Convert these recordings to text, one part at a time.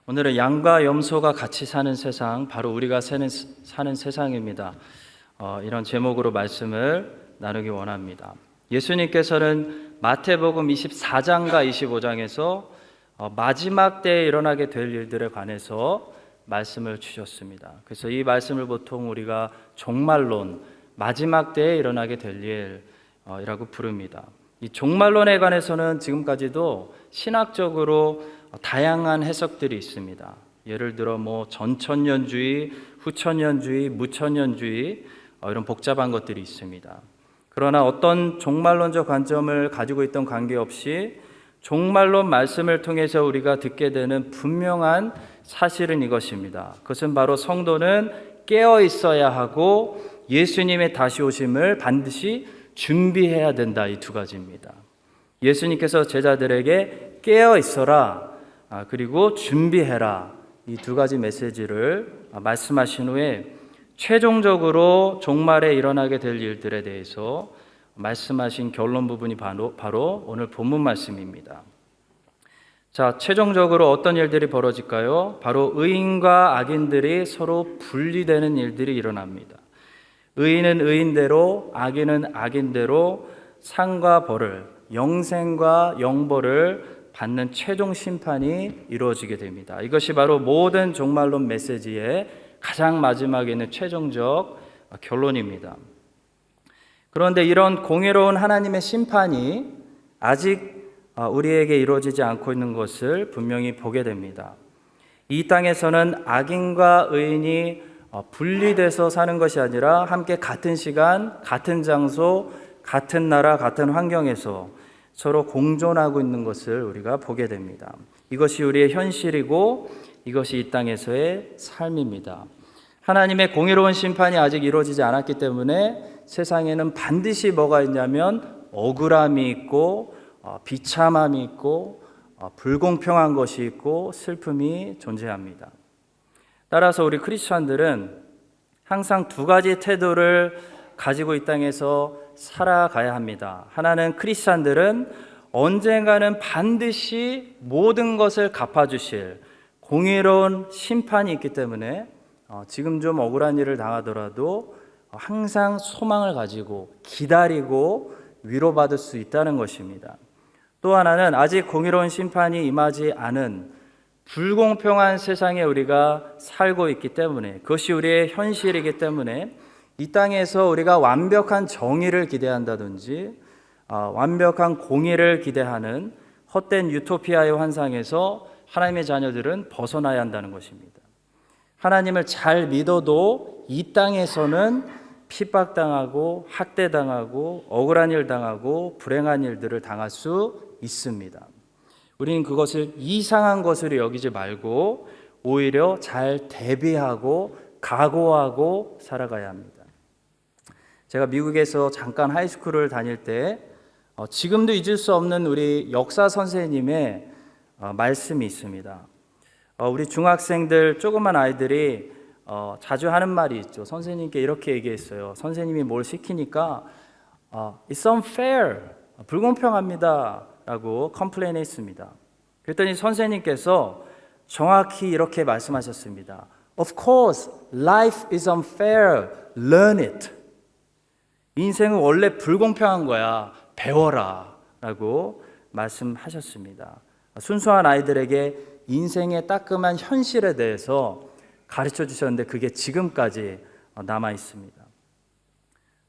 오늘은 양과 염소가 같이 사는 세상, 바로 우리가 사는 세상입니다. 이런 제목으로 말씀을 나누기 원합니다. 예수님께서는 마태복음 24장과 25장에서 마지막 때에 일어나게 될 일들에 관해서 말씀을 주셨습니다. 그래서 이 말씀을 보통 우리가 종말론, 마지막 때에 일어나게 될 일이라고 부릅니다. 이 종말론에 관해서는 지금까지도 신학적으로 다양한 해석들이 있습니다. 예를 들어 전천년주의, 후천년주의, 무천년주의 이런 복잡한 것들이 있습니다. 그러나 어떤 종말론적 관점을 가지고 있던 관계없이 종말론 말씀을 통해서 우리가 듣게 되는 분명한 사실은 이것입니다. 그것은 바로 성도는 깨어 있어야 하고 예수님의 다시 오심을 반드시 준비해야 된다. 이 두 가지입니다. 예수님께서 제자들에게 깨어 있어라, 그리고 준비해라, 이 두 가지 메시지를 말씀하신 후에 최종적으로 종말에 일어나게 될 일들에 대해서 말씀하신 결론 부분이 바로 오늘 본문 말씀입니다. 자, 최종적으로 어떤 일들이 벌어질까요? 바로 의인과 악인들이 서로 분리되는 일들이 일어납니다. 의인은 의인대로, 악인은 악인대로 상과 벌을, 영생과 영벌을 받는 최종 심판이 이루어지게 됩니다. 이것이 바로 모든 종말론 메시지의 가장 마지막에 있는 최종적 결론입니다. 그런데 이런 공의로운 하나님의 심판이 아직 우리에게 이루어지지 않고 있는 것을 분명히 보게 됩니다. 이 땅에서는 악인과 의인이 분리돼서 사는 것이 아니라 함께 같은 시간, 같은 장소, 같은 나라, 같은 환경에서 서로 공존하고 있는 것을 우리가 보게 됩니다. 이것이 우리의 현실이고 이것이 이 땅에서의 삶입니다. 하나님의 공의로운 심판이 아직 이루어지지 않았기 때문에 세상에는 반드시 뭐가 있냐면 억울함이 있고 비참함이 있고 불공평한 것이 있고 슬픔이 존재합니다. 따라서 우리 크리스천들은 항상 두 가지 태도를 가지고 이 땅에서 살아가야 합니다. 하나는 크리스천들은 언젠가는 반드시 모든 것을 갚아주실 공의로운 심판이 있기 때문에 지금 좀 억울한 일을 당하더라도 항상 소망을 가지고 기다리고 위로받을 수 있다는 것입니다. 또 하나는 아직 공의로운 심판이 임하지 않은 불공평한 세상에 우리가 살고 있기 때문에, 그것이 우리의 현실이기 때문에 이 땅에서 우리가 완벽한 정의를 기대한다든지 완벽한 공의를 기대하는 헛된 유토피아의 환상에서 하나님의 자녀들은 벗어나야 한다는 것입니다. 하나님을 잘 믿어도 이 땅에서는 핍박당하고 학대당하고 억울한 일 당하고 불행한 일들을 당할 수 있습니다. 우리는 그것을 이상한 것으로 여기지 말고 오히려 잘 대비하고 각오하고 살아가야 합니다. 제가 미국에서 잠깐 하이스쿨을 다닐 때 지금도 잊을 수 없는 우리 역사 선생님의 말씀이 있습니다. 우리 중학생들, 조그만 아이들이 자주 하는 말이 있죠. 선생님께 이렇게 얘기했어요. 선생님이 뭘 시키니까 It's unfair, 불공평합니다 라고 컴플레인 했습니다. 그랬더니 선생님께서 정확히 이렇게 말씀하셨습니다. Of course, life is unfair, learn it. 인생은 원래 불공평한 거야, 배워라 라고 말씀하셨습니다. 순수한 아이들에게 인생의 따끔한 현실에 대해서 가르쳐 주셨는데 그게 지금까지 남아 있습니다.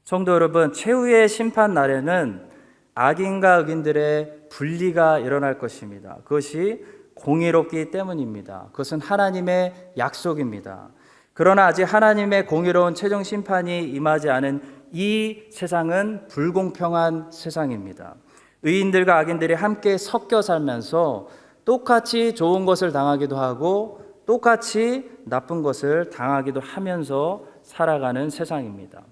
성도 여러분, 최후의 심판 날에는 악인과 의인들의 분리가 일어날 것입니다. 그것이 공의롭기 때문입니다. 그것은 하나님의 약속입니다. 그러나 아직 하나님의 공의로운 최종 심판이 임하지 않은 이 세상은 불공평한 세상입니다. 의인들과 악인들이 함께 섞여 살면서 똑같이 좋은 것을 당하기도 하고 똑같이 나쁜 것을 당하기도 하면서 살아가는 세상입니다.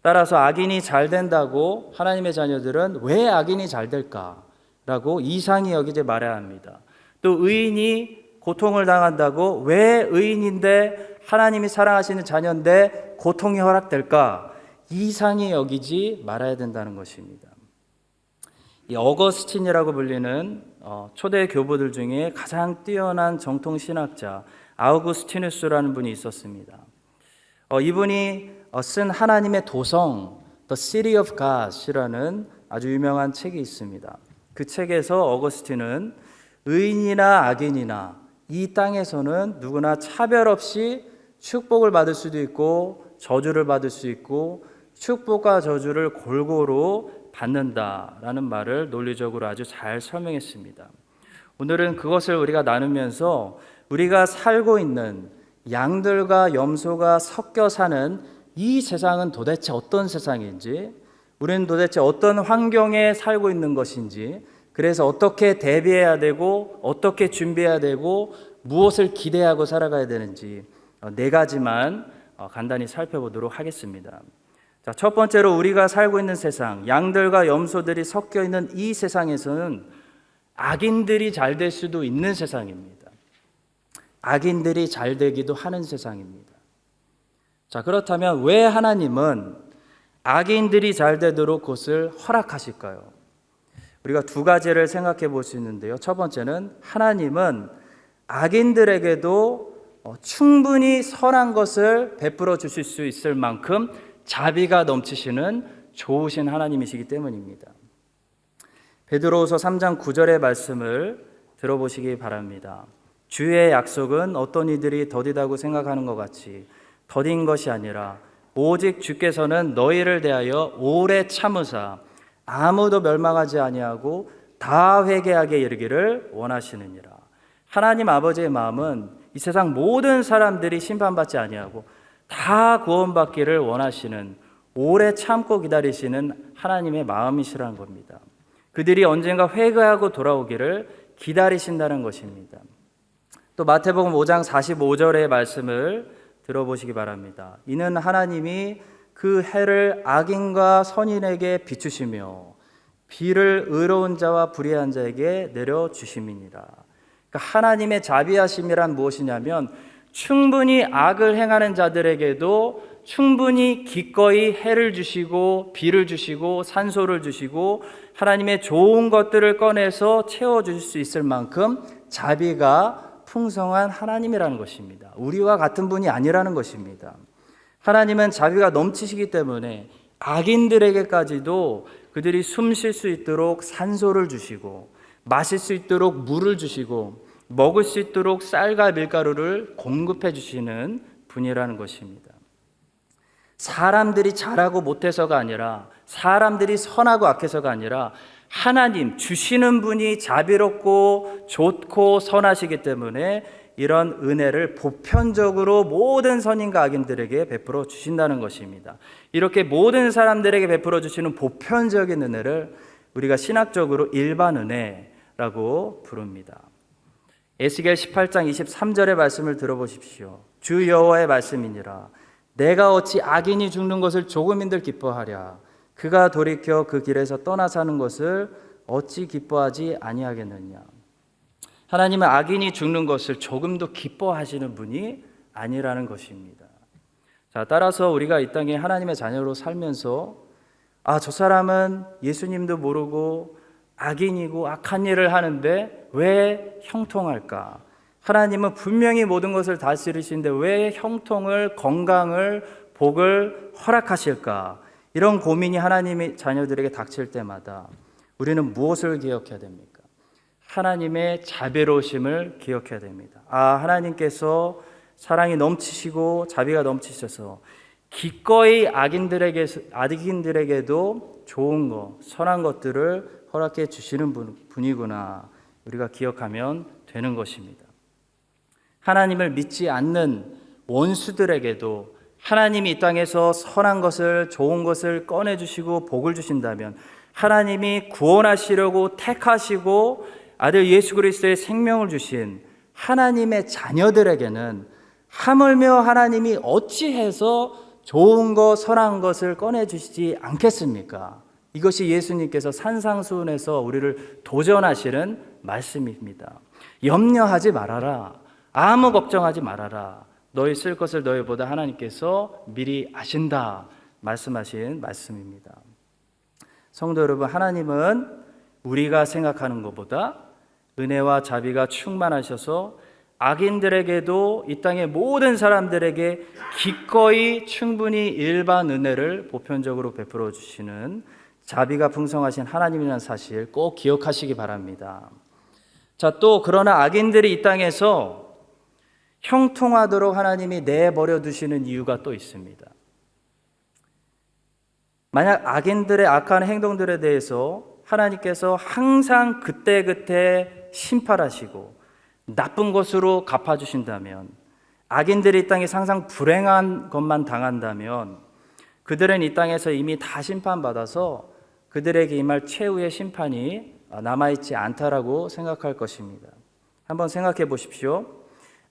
따라서 악인이 잘 된다고 하나님의 자녀들은 왜 악인이 잘 될까라고 이상히 여기지 말아야 합니다. 또 의인이 고통을 당한다고 왜 의인인데 하나님이 사랑하시는 자녀인데 고통이 허락될까 이상히 여기지 말아야 된다는 것입니다. 이 어거스틴이라고 불리는 초대 교부들 중에 가장 뛰어난 정통 신학자 아우구스티누스라는 분이 있었습니다. 이분이 쓴 하나님의 도성 The City of God이라는 아주 유명한 책이 있습니다. 그 책에서 어거스틴은 의인이나 악인이나 이 땅에서는 누구나 차별 없이 축복을 받을 수도 있고 저주를 받을 수 있고 축복과 저주를 골고루 받는다라는 말을 논리적으로 아주 잘 설명했습니다. 오늘은 그것을 우리가 나누면서 우리가 살고 있는 양들과 염소가 섞여 사는 이 세상은 도대체 어떤 세상인지, 우리는 도대체 어떤 환경에 살고 있는 것인지, 그래서 어떻게 대비해야 되고 어떻게 준비해야 되고 무엇을 기대하고 살아가야 되는지 네 가지만 간단히 살펴보도록 하겠습니다. 자, 첫 번째로 우리가 살고 있는 세상, 양들과 염소들이 섞여 있는 이 세상에서는 악인들이 잘 될 수도 있는 세상입니다. 악인들이 잘 되기도 하는 세상입니다. 자, 그렇다면 왜 하나님은 악인들이 잘 되도록 그것을 허락하실까요? 우리가 두 가지를 생각해 볼 수 있는데요. 첫 번째는 하나님은 악인들에게도 충분히 선한 것을 베풀어 주실 수 있을 만큼 자비가 넘치시는 좋으신 하나님이시기 때문입니다. 베드로후서 3장 9절의 말씀을 들어보시기 바랍니다. 주의 약속은 어떤 이들이 더디다고 생각하는 것 같이 더딘 것이 아니라 오직 주께서는 너희를 대하여 오래 참으사 아무도 멸망하지 아니하고 다 회개하게 이르기를 원하시느니라. 하나님 아버지의 마음은 이 세상 모든 사람들이 심판받지 아니하고 다 구원받기를 원하시는, 오래 참고 기다리시는 하나님의 마음이시라는 겁니다. 그들이 언젠가 회개하고 돌아오기를 기다리신다는 것입니다. 또 마태복음 5장 45절의 말씀을 들어보시기 바랍니다. 이는 하나님이 그 해를 악인과 선인에게 비추시며 비를 의로운 자와 불의한 자에게 내려주심이니라. 그러니까 하나님의 자비하심이란 무엇이냐면 충분히 악을 행하는 자들에게도 충분히 기꺼이 해를 주시고 비를 주시고 산소를 주시고 하나님의 좋은 것들을 꺼내서 채워주실 수 있을 만큼 자비가 풍성한 하나님이라는 것입니다. 우리와 같은 분이 아니라는 것입니다. 하나님은 자비가 넘치시기 때문에 악인들에게까지도 그들이 숨 쉴 수 있도록 산소를 주시고 마실 수 있도록 물을 주시고 먹을 수 있도록 쌀과 밀가루를 공급해 주시는 분이라는 것입니다. 사람들이 잘하고 못해서가 아니라, 사람들이 선하고 악해서가 아니라 하나님 주시는 분이 자비롭고 좋고 선하시기 때문에 이런 은혜를 보편적으로 모든 선인과 악인들에게 베풀어 주신다는 것입니다. 이렇게 모든 사람들에게 베풀어 주시는 보편적인 은혜를 우리가 신학적으로 일반 은혜라고 부릅니다. 에스겔 18장 23절의 말씀을 들어보십시오. 주 여호와의 말씀이니라. 내가 어찌 악인이 죽는 것을 조금인들 기뻐하랴. 그가 돌이켜 그 길에서 떠나 사는 것을 어찌 기뻐하지 아니하겠느냐. 하나님은 악인이 죽는 것을 조금도 기뻐하시는 분이 아니라는 것입니다. 자, 따라서 우리가 이 땅에 하나님의 자녀로 살면서 저 사람은 예수님도 모르고 악인이고 악한 일을 하는데 왜 형통할까? 하나님은 분명히 모든 것을 다스리시는데 왜 형통을, 건강을, 복을 허락하실까? 이런 고민이 하나님의 자녀들에게 닥칠 때마다 우리는 무엇을 기억해야 됩니까? 하나님의 자비로우심을 기억해야 됩니다. 하나님께서 사랑이 넘치시고 자비가 넘치셔서 기꺼이 악인들에게도 좋은 것, 선한 것들을 허락해 주시는 분이구나. 우리가 기억하면 되는 것입니다. 하나님을 믿지 않는 원수들에게도 하나님이 이 땅에서 선한 것을, 좋은 것을 꺼내주시고 복을 주신다면 하나님이 구원하시려고 택하시고 아들 예수 그리스도의 생명을 주신 하나님의 자녀들에게는 하물며 하나님이 어찌해서 좋은 것, 선한 것을 꺼내주시지 않겠습니까? 이것이 예수님께서 산상수훈에서 우리를 도전하시는 말씀입니다. 염려하지 말아라. 아무 걱정하지 말아라. 너희 쓸 것을 너희보다 하나님께서 미리 아신다 말씀하신 말씀입니다. 성도 여러분, 하나님은 우리가 생각하는 것보다 은혜와 자비가 충만하셔서 악인들에게도 이 땅의 모든 사람들에게 기꺼이 충분히 일반 은혜를 보편적으로 베풀어 주시는 자비가 풍성하신 하나님이라는 사실 꼭 기억하시기 바랍니다. 자, 또 그러나 악인들이 이 땅에서 형통하도록 하나님이 내버려 두시는 이유가 또 있습니다. 만약 악인들의 악한 행동들에 대해서 하나님께서 항상 그때그때 심판하시고 나쁜 것으로 갚아주신다면, 악인들이 이 땅에 항상 불행한 것만 당한다면 그들은 이 땅에서 이미 다 심판받아서 그들에게 임할 최후의 심판이 남아있지 않다라고 생각할 것입니다. 한번 생각해 보십시오.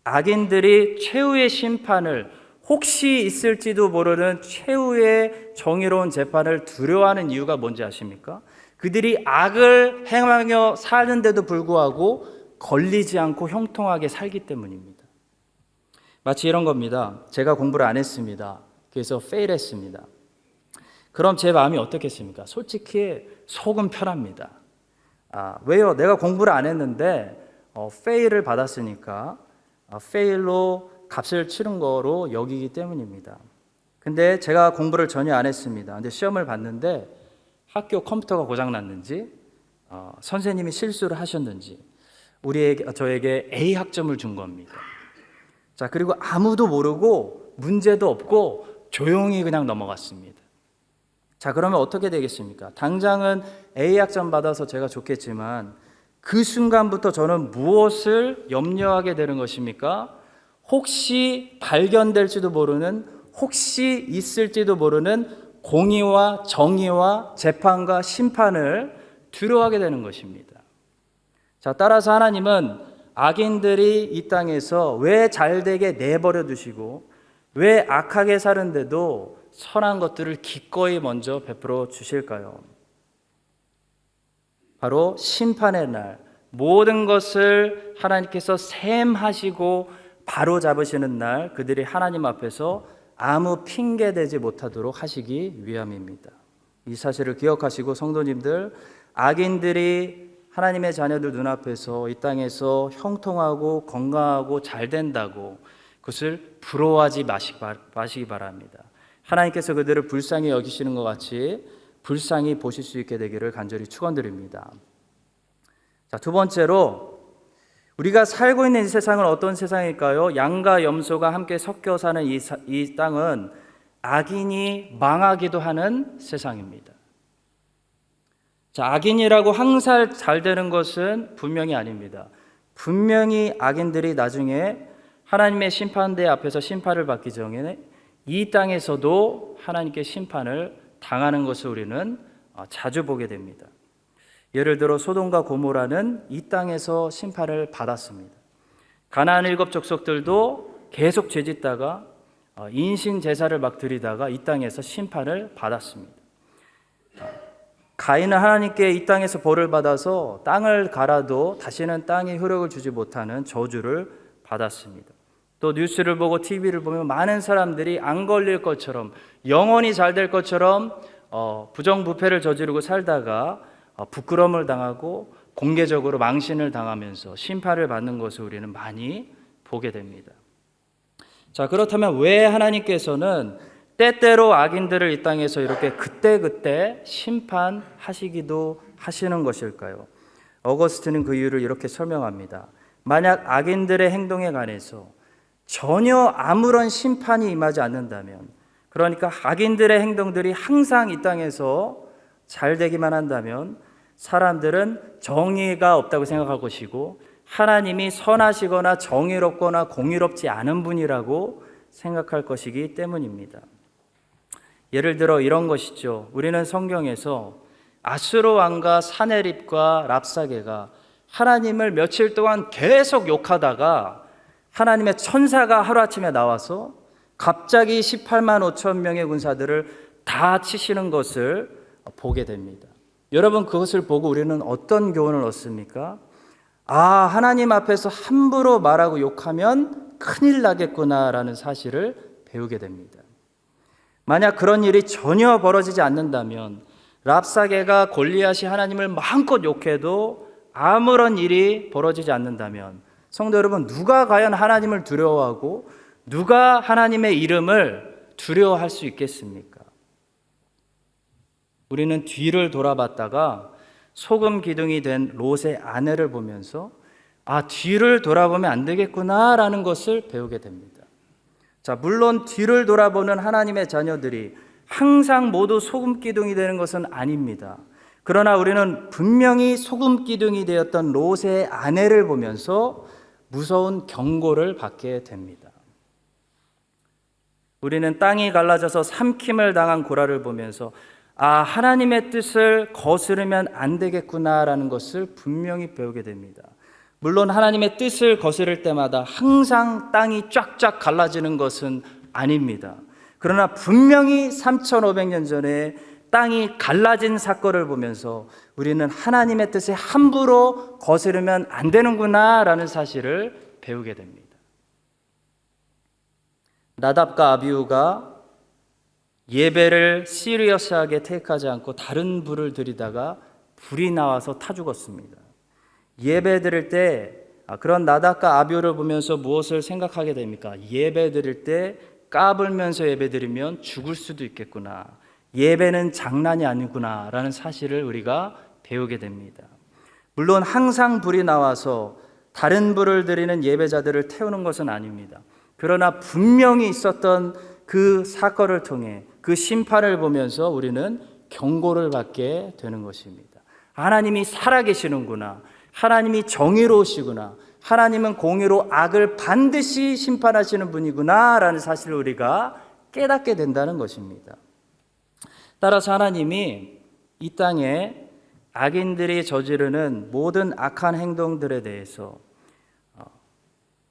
악인들이 최후의 심판을, 혹시 있을지도 모르는 최후의 정의로운 재판을 두려워하는 이유가 뭔지 아십니까? 그들이 악을 행하며 사는데도 불구하고 걸리지 않고 형통하게 살기 때문입니다. 마치 이런 겁니다. 제가 공부를 안 했습니다. 그래서 페일했습니다. 그럼 제 마음이 어떻겠습니까? 솔직히 속은 편합니다. 왜요? 내가 공부를 안 했는데 페일을 받았으니까 페일로 값을 치른 거로 여기기 때문입니다. 근데 제가 공부를 전혀 안 했습니다. 근데 시험을 봤는데 학교 컴퓨터가 고장났는지 선생님이 실수를 하셨는지 저에게 A 학점을 준 겁니다. 자, 그리고 아무도 모르고 문제도 없고 조용히 그냥 넘어갔습니다. 자, 그러면 어떻게 되겠습니까? 당장은 A 학점 받아서 제가 좋겠지만 그 순간부터 저는 무엇을 염려하게 되는 것입니까? 혹시 발견될지도 모르는, 혹시 있을지도 모르는 공의와 정의와 재판과 심판을 두려워하게 되는 것입니다. 자, 따라서 하나님은 악인들이 이 땅에서 왜 잘되게 내버려 두시고 왜 악하게 사는데도 선한 것들을 기꺼이 먼저 베풀어 주실까요? 바로 심판의 날, 모든 것을 하나님께서 셈하시고 바로 잡으시는 날, 그들이 하나님 앞에서 아무 핑계대지 못하도록 하시기 위함입니다. 이 사실을 기억하시고 성도님들, 악인들이 하나님의 자녀들 눈앞에서 이 땅에서 형통하고 건강하고 잘 된다고 그것을 부러워하지 마시기 바랍니다. 하나님께서 그들을 불쌍히 여기시는 것 같이 불쌍히 보실 수 있게 되기를 간절히 축원드립니다. 자, 두 번째로 우리가 살고 있는 이 세상은 어떤 세상일까요? 양과 염소가 함께 섞여 사는 이 땅은 악인이 망하기도 하는 세상입니다. 자, 악인이라고 항상 잘 되는 것은 분명히 아닙니다. 분명히 악인들이 나중에 하나님의 심판대 앞에서 심판을 받기 전에 이 땅에서도 하나님께 심판을 당하는 것을 우리는 자주 보게 됩니다. 예를 들어 소돔과 고모라는 이 땅에서 심판을 받았습니다. 가나안 7 족속들도 계속 죄짓다가 인신 제사를 막 드리다가 이 땅에서 심판을 받았습니다. 가인은 하나님께 이 땅에서 벌을 받아서 땅을 갈아도 다시는 땅에 효력을 주지 못하는 저주를 받았습니다. 또 뉴스를 보고 TV를 보면 많은 사람들이 안 걸릴 것처럼, 영원히 잘 될 것처럼 부정부패를 저지르고 살다가 부끄러움을 당하고 공개적으로 망신을 당하면서 심판을 받는 것을 우리는 많이 보게 됩니다. 자, 그렇다면 왜 하나님께서는 때때로 악인들을 이 땅에서 이렇게 그때그때 심판하시기도 하시는 것일까요? 어거스틴은 그 이유를 이렇게 설명합니다. 만약 악인들의 행동에 관해서 전혀 아무런 심판이 임하지 않는다면, 그러니까 악인들의 행동들이 항상 이 땅에서 잘 되기만 한다면 사람들은 정의가 없다고 생각할 것이고 하나님이 선하시거나 정의롭거나 공의롭지 않은 분이라고 생각할 것이기 때문입니다. 예를 들어 이런 것이죠. 우리는 성경에서 아수르 왕과 사네립과 랍사게가 하나님을 며칠 동안 계속 욕하다가 하나님의 천사가 하루아침에 나와서 갑자기 18만 5천 명의 군사들을 다 치시는 것을 보게 됩니다. 여러분, 그것을 보고 우리는 어떤 교훈을 얻습니까? 하나님 앞에서 함부로 말하고 욕하면 큰일 나겠구나라는 사실을 배우게 됩니다. 만약 그런 일이 전혀 벌어지지 않는다면, 랍사게가 골리앗이 하나님을 마음껏 욕해도 아무런 일이 벌어지지 않는다면, 성도 여러분, 누가 과연 하나님을 두려워하고 누가 하나님의 이름을 두려워할 수 있겠습니까? 우리는 뒤를 돌아봤다가 소금 기둥이 된 롯의 아내를 보면서 뒤를 돌아보면 안 되겠구나라는 것을 배우게 됩니다. 자, 물론 뒤를 돌아보는 하나님의 자녀들이 항상 모두 소금 기둥이 되는 것은 아닙니다. 그러나 우리는 분명히 소금 기둥이 되었던 롯의 아내를 보면서 무서운 경고를 받게 됩니다. 우리는 땅이 갈라져서 삼킴을 당한 고라를 보면서 하나님의 뜻을 거스르면 안 되겠구나라는 것을 분명히 배우게 됩니다. 물론 하나님의 뜻을 거스를 때마다 항상 땅이 쫙쫙 갈라지는 것은 아닙니다. 그러나 분명히 3,500년 전에 땅이 갈라진 사건을 보면서 우리는 하나님의 뜻에 함부로 거스르면 안 되는구나라는 사실을 배우게 됩니다. 나답과 아비후가 예배를 시리어스하게 택하지 않고 다른 불을 들이다가 불이 나와서 타 죽었습니다. 예배 드릴 때 그런 나답과 아비후를 보면서 무엇을 생각하게 됩니까? 예배 드릴 때 까불면서 예배 드리면 죽을 수도 있겠구나. 예배는 장난이 아니구나 라는 사실을 우리가 배우게 됩니다. 물론 항상 불이 나와서 다른 불을 드리는 예배자들을 태우는 것은 아닙니다. 그러나 분명히 있었던 그 사건을 통해 그 심판을 보면서 우리는 경고를 받게 되는 것입니다. 하나님이 살아계시는구나. 하나님이 정의로우시구나. 하나님은 공의로 악을 반드시 심판하시는 분이구나 라는 사실을 우리가 깨닫게 된다는 것입니다. 따라서 하나님이 이 땅에 악인들이 저지르는 모든 악한 행동들에 대해서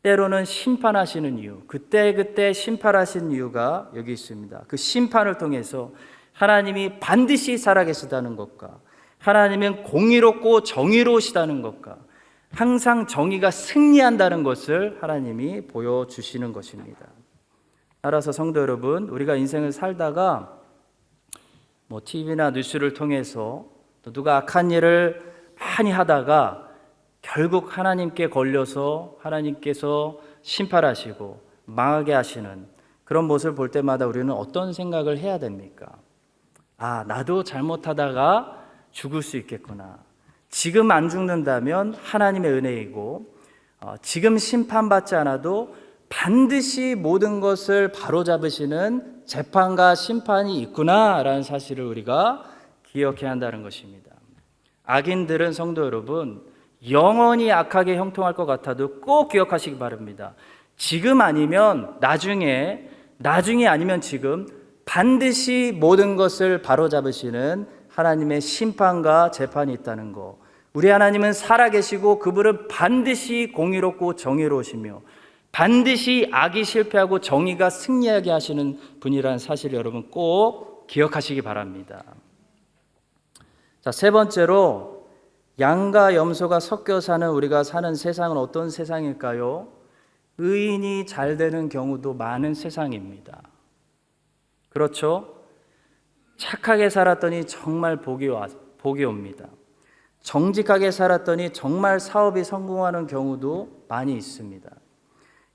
때로는 심판하시는 이유, 그때 심판하신 이유가 여기 있습니다. 그 심판을 통해서 하나님이 반드시 살아계시다는 것과 하나님은 공의롭고 정의로우시다는 것과 항상 정의가 승리한다는 것을 하나님이 보여주시는 것입니다. 따라서 성도 여러분, 우리가 인생을 살다가 TV나 뉴스를 통해서 또 누가 악한 일을 많이 하다가 결국 하나님께 걸려서 하나님께서 심판하시고 망하게 하시는 그런 모습을 볼 때마다 우리는 어떤 생각을 해야 됩니까? 나도 잘못하다가 죽을 수 있겠구나. 지금 안 죽는다면 하나님의 은혜이고 지금 심판받지 않아도 반드시 모든 것을 바로잡으시는 재판과 심판이 있구나라는 사실을 우리가 기억해야 한다는 것입니다. 악인들은 성도 여러분 영원히 악하게 형통할 것 같아도 꼭 기억하시기 바랍니다. 지금 아니면 나중에 아니면 지금 반드시 모든 것을 바로잡으시는 하나님의 심판과 재판이 있다는 것. 우리 하나님은 살아계시고 그분은 반드시 공의롭고 정의로우시며 반드시 악이 실패하고 정의가 승리하게 하시는 분이라는 사실을 여러분 꼭 기억하시기 바랍니다. 자, 세 번째로 양과 염소가 섞여 사는 우리가 사는 세상은 어떤 세상일까요? 의인이 잘 되는 경우도 많은 세상입니다. 그렇죠? 착하게 살았더니 정말 복이 옵니다. 정직하게 살았더니 정말 사업이 성공하는 경우도 많이 있습니다.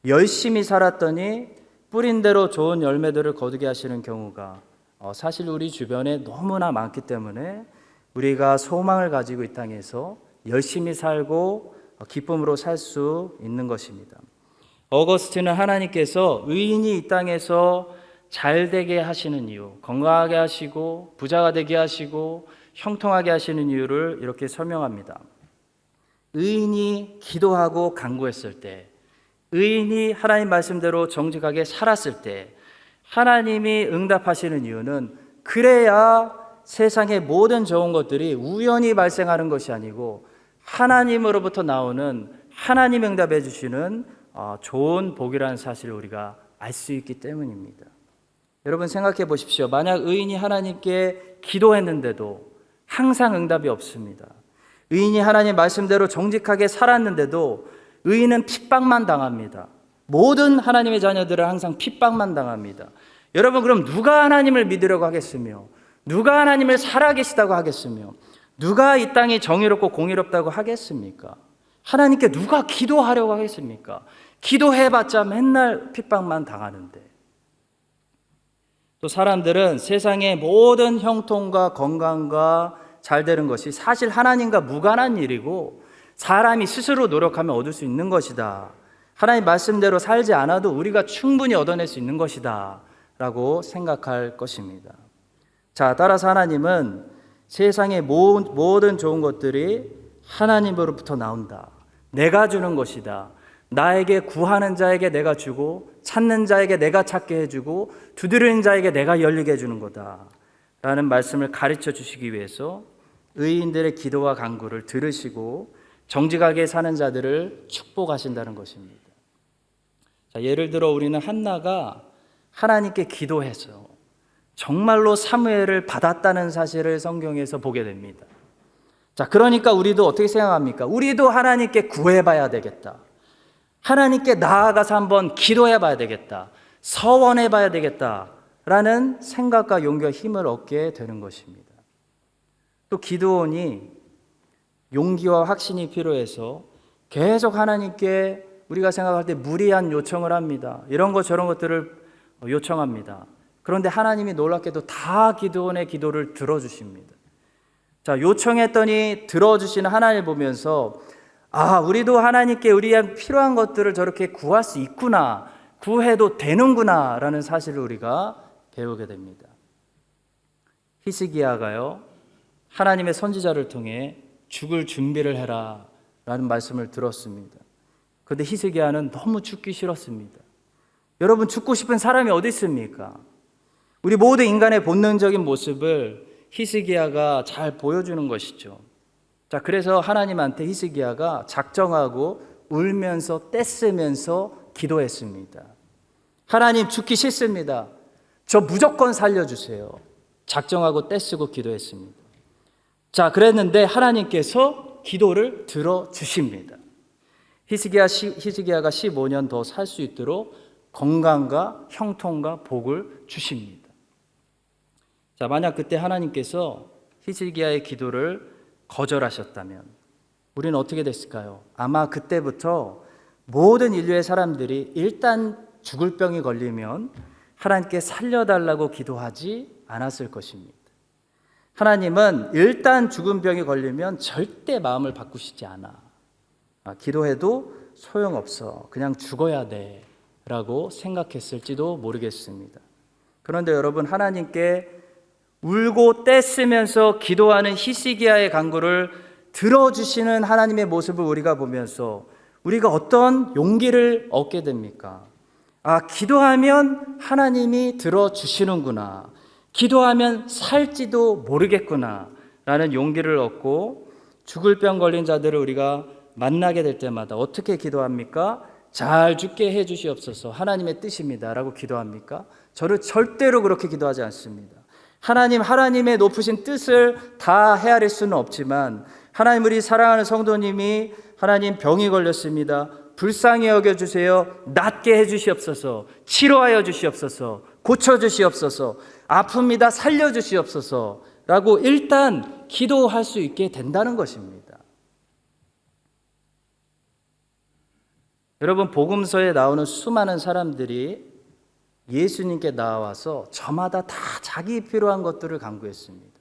열심히 살았더니 뿌린 대로 좋은 열매들을 거두게 하시는 경우가 사실 우리 주변에 너무나 많기 때문에 우리가 소망을 가지고 이 땅에서 열심히 살고 기쁨으로 살 수 있는 것입니다. 어거스틴은 하나님께서 의인이 이 땅에서 잘 되게 하시는 이유, 건강하게 하시고 부자가 되게 하시고 형통하게 하시는 이유를 이렇게 설명합니다. 의인이 기도하고 간구했을 때, 의인이 하나님 말씀대로 정직하게 살았을 때 하나님이 응답하시는 이유는 그래야 세상의 모든 좋은 것들이 우연히 발생하는 것이 아니고 하나님으로부터 나오는 하나님 응답해 주시는 좋은 복이라는 사실을 우리가 알 수 있기 때문입니다. 여러분 생각해 보십시오. 만약 의인이 하나님께 기도했는데도 항상 응답이 없습니다. 의인이 하나님 말씀대로 정직하게 살았는데도 의인은 핍박만 당합니다. 모든 하나님의 자녀들은 항상 핍박만 당합니다. 여러분 그럼 누가 하나님을 믿으려고 하겠으며 누가 하나님을 살아계시다고 하겠으며 누가 이 땅이 정의롭고 공의롭다고 하겠습니까? 하나님께 누가 기도하려고 하겠습니까? 기도해봤자 맨날 핍박만 당하는데. 또 사람들은 세상의 모든 형통과 건강과 잘 되는 것이 사실 하나님과 무관한 일이고 사람이 스스로 노력하면 얻을 수 있는 것이다. 하나님 말씀대로 살지 않아도 우리가 충분히 얻어낼 수 있는 것이다 라고 생각할 것입니다. 자, 따라서 하나님은 세상의 모든 좋은 것들이 하나님으로부터 나온다. 내가 주는 것이다. 나에게 구하는 자에게 내가 주고 찾는 자에게 내가 찾게 해주고 두드리는 자에게 내가 열리게 해주는 거다 라는 말씀을 가르쳐 주시기 위해서 의인들의 기도와 간구를 들으시고 정직하게 사는 자들을 축복하신다는 것입니다. 자, 예를 들어 우리는 한나가 하나님께 기도해서 정말로 사무엘을 받았다는 사실을 성경에서 보게 됩니다. 자, 그러니까 우리도 어떻게 생각합니까? 우리도 하나님께 구해봐야 되겠다. 하나님께 나아가서 한번 기도해봐야 되겠다. 서원해봐야 되겠다라는 생각과 용기와 힘을 얻게 되는 것입니다. 또 기드온이 용기와 확신이 필요해서 계속 하나님께 우리가 생각할 때 무리한 요청을 합니다. 이런 것 저런 것들을 요청합니다. 그런데 하나님이 놀랍게도 다 기드온의 기도를 들어주십니다. 자, 요청했더니 들어주시는 하나님을 보면서 우리도 하나님께 우리의 필요한 것들을 저렇게 구할 수 있구나, 구해도 되는구나 라는 사실을 우리가 배우게 됩니다. 히스기야가요, 하나님의 선지자를 통해 죽을 준비를 해라 라는 말씀을 들었습니다. 그런데 히스기야는 너무 죽기 싫었습니다. 여러분, 죽고 싶은 사람이 어디 있습니까? 우리 모든 인간의 본능적인 모습을 히스기야가 잘 보여주는 것이죠. 자, 그래서 하나님한테 히스기야가 작정하고 울면서 떼쓰면서 기도했습니다. 하나님, 죽기 싫습니다. 저 무조건 살려주세요. 작정하고 떼쓰고 기도했습니다. 자, 그랬는데 하나님께서 기도를 들어주십니다. 히스기야가 15년 더 살 수 있도록 건강과 형통과 복을 주십니다. 자, 만약 그때 하나님께서 히스기야의 기도를 거절하셨다면 우리는 어떻게 됐을까요? 아마 그때부터 모든 인류의 사람들이 일단 죽을 병이 걸리면 하나님께 살려달라고 기도하지 않았을 것입니다. 하나님은 일단 죽은 병이 걸리면 절대 마음을 바꾸시지 않아. 기도해도 소용없어. 그냥 죽어야 돼 라고 생각했을지도 모르겠습니다. 그런데 여러분, 하나님께 울고 떼쓰면서 기도하는 히스기야의 간구를 들어주시는 하나님의 모습을 우리가 보면서 우리가 어떤 용기를 얻게 됩니까? 기도하면 하나님이 들어주시는구나. 기도하면 살지도 모르겠구나 라는 용기를 얻고 죽을 병 걸린 자들을 우리가 만나게 될 때마다 어떻게 기도합니까? 잘 죽게 해 주시옵소서, 하나님의 뜻입니다 라고 기도합니까? 저를 절대로 그렇게 기도하지 않습니다. 하나님의 높으신 뜻을 다 헤아릴 수는 없지만 하나님, 우리 사랑하는 성도님이 하나님 병이 걸렸습니다. 불쌍히 여겨주세요. 낫게 해주시옵소서. 치료하여 주시옵소서. 고쳐주시옵소서. 아픕니다. 살려주시옵소서 라고 일단 기도할 수 있게 된다는 것입니다. 여러분, 복음서에 나오는 수많은 사람들이 예수님께 나와서 저마다 다 자기 필요한 것들을 간구했습니다.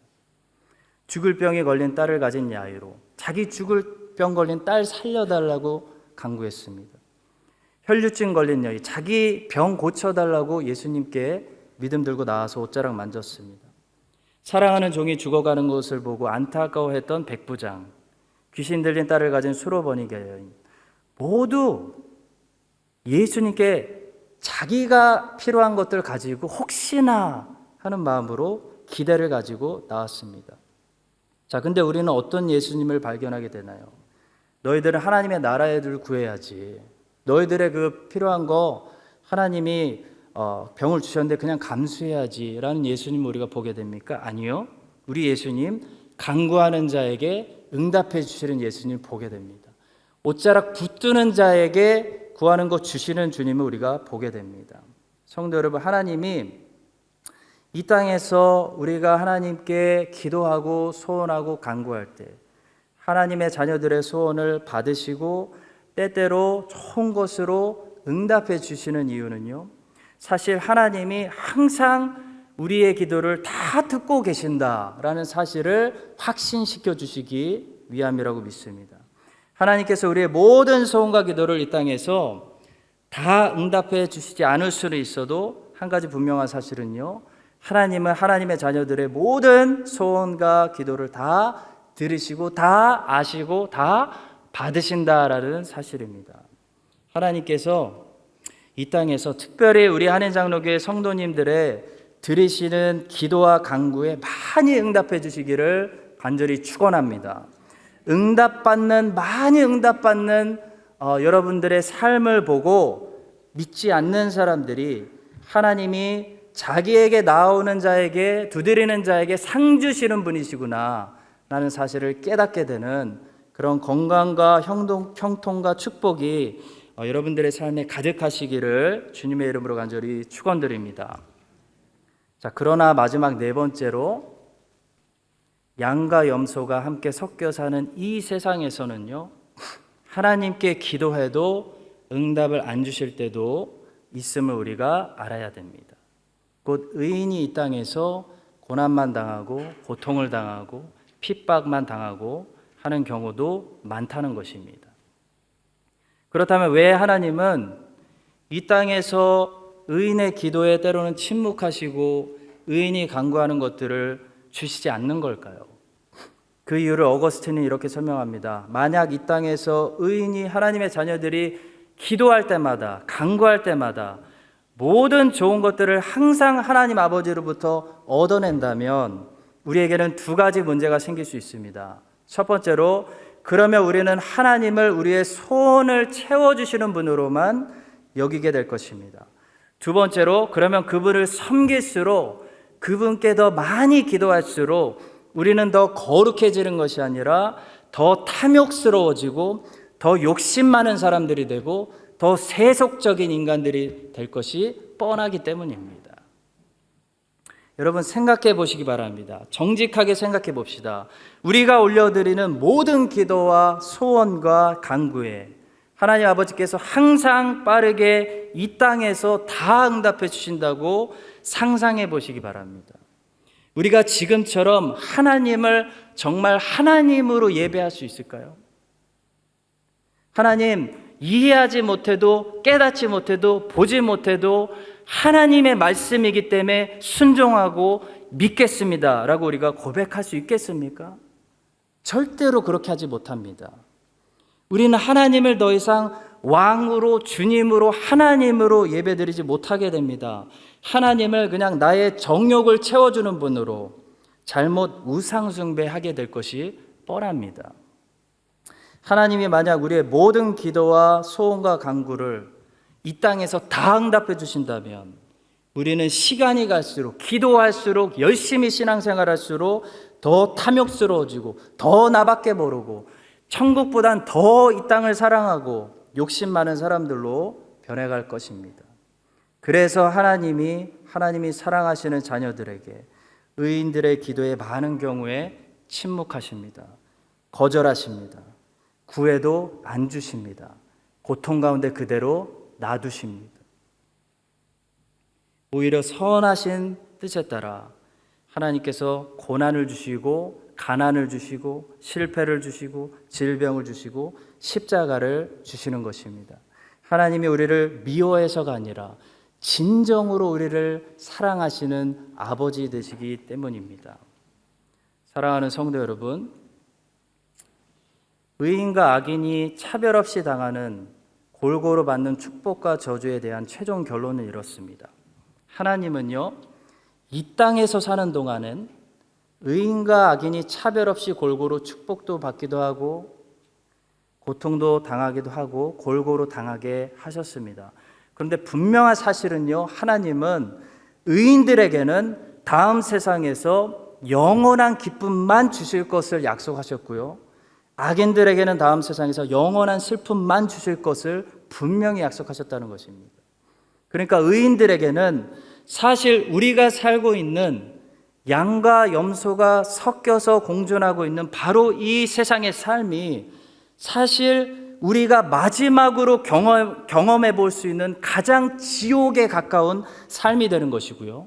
죽을 병에 걸린 딸을 가진 야이로, 자기 죽을 병 걸린 딸 살려달라고 간구했습니다. 혈류증 걸린 여인, 자기 병 고쳐달라고 예수님께 믿음 들고 나와서 옷자락 만졌습니다. 사랑하는 종이 죽어가는 것을 보고 안타까워했던 백부장, 귀신 들린 딸을 가진 수로버니게 여인, 모두 예수님께 자기가 필요한 것들을 가지고 혹시나 하는 마음으로 기대를 가지고 나왔습니다. 자, 근데 우리는 어떤 예수님을 발견하게 되나요? 너희들은 하나님의 나라의 를 구해야지. 너희들의 그 필요한 거 하나님이 병을 주셨는데 그냥 감수해야지 라는 예수님을 우리가 보게 됩니까? 아니요. 우리 예수님, 간구하는 자에게 응답해 주시는 예수님을 보게 됩니다. 옷자락 붙드는 자에게 구하는 것 주시는 주님을 우리가 보게 됩니다. 성도 여러분, 하나님이 이 땅에서 우리가 하나님께 기도하고 소원하고 간구할 때 하나님의 자녀들의 소원을 받으시고 때때로 좋은 것으로 응답해 주시는 이유는요, 사실 하나님이 항상 우리의 기도를 다 듣고 계신다라는 사실을 확신시켜 주시기 위함이라고 믿습니다. 하나님께서 우리의 모든 소원과 기도를 이 땅에서 다 응답해 주시지 않을 수는 있어도 한 가지 분명한 사실은요, 하나님은 하나님의 자녀들의 모든 소원과 기도를 다 들으시고 다 아시고 다 받으신다라는 사실입니다. 하나님께서 이 땅에서 특별히 우리 한인장로교회 성도님들의 드리시는 기도와 간구에 많이 응답해 주시기를 간절히 축원합니다. 많이 응답받는 여러분들의 삶을 보고 믿지 않는 사람들이 하나님이 자기에게 나오는 자에게, 두드리는 자에게 상 주시는 분이시구나 라는 사실을 깨닫게 되는 그런 건강과 형통과 축복이 여러분들의 삶에 가득하시기를 주님의 이름으로 간절히 축원드립니다. 자, 그러나 마지막 네 번째로, 양과 염소가 함께 섞여 사는 이 세상에서는요, 하나님께 기도해도 응답을 안 주실 때도 있음을 우리가 알아야 됩니다. 곧 의인이 이 땅에서 고난만 당하고 고통을 당하고 핍박만 당하고 하는 경우도 많다는 것입니다. 그렇다면 왜 하나님은 이 땅에서 의인의 기도에 때로는 침묵하시고 의인이 간구하는 것들을 주시지 않는 걸까요? 그 이유를 어거스틴은 이렇게 설명합니다. 만약 이 땅에서 의인이, 하나님의 자녀들이 기도할 때마다, 간구할 때마다 모든 좋은 것들을 항상 하나님 아버지로부터 얻어낸다면 우리에게는 두 가지 문제가 생길 수 있습니다. 첫 번째로, 그러면 우리는 하나님을 우리의 소원을 채워주시는 분으로만 여기게 될 것입니다. 두 번째로, 그러면 그분을 섬길수록, 그분께 더 많이 기도할수록 우리는 더 거룩해지는 것이 아니라 더 탐욕스러워지고 더 욕심 많은 사람들이 되고 더 세속적인 인간들이 될 것이 뻔하기 때문입니다. 여러분, 생각해 보시기 바랍니다. 정직하게 생각해 봅시다. 우리가 올려드리는 모든 기도와 소원과 간구에 하나님 아버지께서 항상 빠르게 이 땅에서 다 응답해 주신다고 상상해 보시기 바랍니다. 우리가 지금처럼 하나님을 정말 하나님으로 예배할 수 있을까요? 하나님, 이해하지 못해도, 깨닫지 못해도, 보지 못해도 하나님의 말씀이기 때문에 순종하고 믿겠습니다 라고 우리가 고백할 수 있겠습니까? 절대로 그렇게 하지 못합니다. 우리는 하나님을 더 이상 왕으로, 주님으로, 하나님으로 예배드리지 못하게 됩니다. 하나님을 그냥 나의 정욕을 채워주는 분으로 잘못 우상숭배하게 될 것이 뻔합니다. 하나님이 만약 우리의 모든 기도와 소원과 간구를 이 땅에서 다 응답해 주신다면 우리는 시간이 갈수록, 기도할수록, 열심히 신앙생활할수록 더 탐욕스러워지고 더 나밖에 모르고 천국보단 더 이 땅을 사랑하고 욕심 많은 사람들로 변해갈 것입니다. 그래서 하나님이 사랑하시는 자녀들에게 의인들의 기도에 많은 경우에 침묵하십니다. 거절하십니다. 구해도 안 주십니다. 고통 가운데 그대로 놔두십니다. 오히려 선하신 뜻에 따라 하나님께서 고난을 주시고 가난을 주시고 실패를 주시고 질병을 주시고 십자가를 주시는 것입니다. 하나님이 우리를 미워해서가 아니라 진정으로 우리를 사랑하시는 아버지 되시기 때문입니다. 사랑하는 성도 여러분, 의인과 악인이 차별 없이 당하는 골고루 받는 축복과 저주에 대한 최종 결론은 이렇습니다. 하나님은요, 이 땅에서 사는 동안은 의인과 악인이 차별 없이 골고루 축복도 받기도 하고 고통도 당하기도 하고 골고루 당하게 하셨습니다. 그런데 분명한 사실은요, 하나님은 의인들에게는 다음 세상에서 영원한 기쁨만 주실 것을 약속하셨고요, 악인들에게는 다음 세상에서 영원한 슬픔만 주실 것을 분명히 약속하셨다는 것입니다. 그러니까 의인들에게는 사실 우리가 살고 있는 양과 염소가 섞여서 공존하고 있는 바로 이 세상의 삶이 사실 우리가 마지막으로 경험해 볼 수 있는 가장 지옥에 가까운 삶이 되는 것이고요.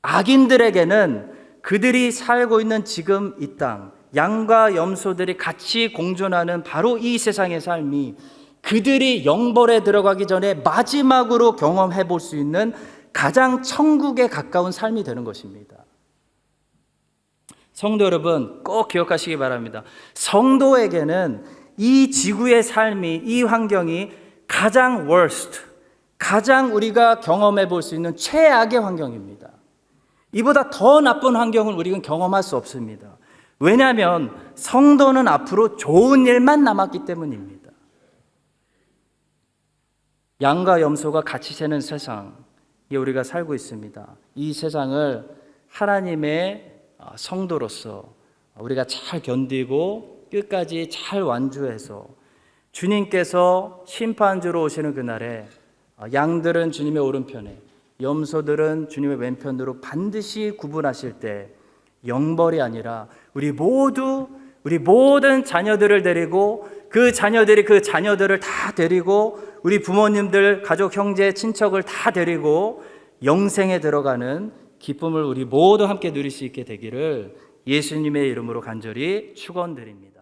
악인들에게는 그들이 살고 있는 지금 이 땅, 양과 염소들이 같이 공존하는 바로 이 세상의 삶이 그들이 영벌에 들어가기 전에 마지막으로 경험해 볼 수 있는 가장 천국에 가까운 삶이 되는 것입니다. 성도 여러분, 꼭 기억하시기 바랍니다. 성도에게는 이 지구의 삶이, 이 환경이 가장 worst, 가장 우리가 경험해 볼 수 있는 최악의 환경입니다. 이보다 더 나쁜 환경을 우리는 경험할 수 없습니다. 왜냐하면 성도는 앞으로 좋은 일만 남았기 때문입니다. 양과 염소가 같이 새는 세상에 우리가 살고 있습니다. 이 세상을 하나님의 성도로서 우리가 잘 견디고 끝까지 잘 완주해서 주님께서 심판주로 오시는 그날에 양들은 주님의 오른편에, 염소들은 주님의 왼편으로 반드시 구분하실 때 영벌이 아니라 우리 모든 자녀들을 데리고 그 자녀들이 그 자녀들을 다 데리고 우리 부모님들, 가족, 형제, 친척을 다 데리고 영생에 들어가는 기쁨을 우리 모두 함께 누릴 수 있게 되기를 예수님의 이름으로 간절히 축원드립니다.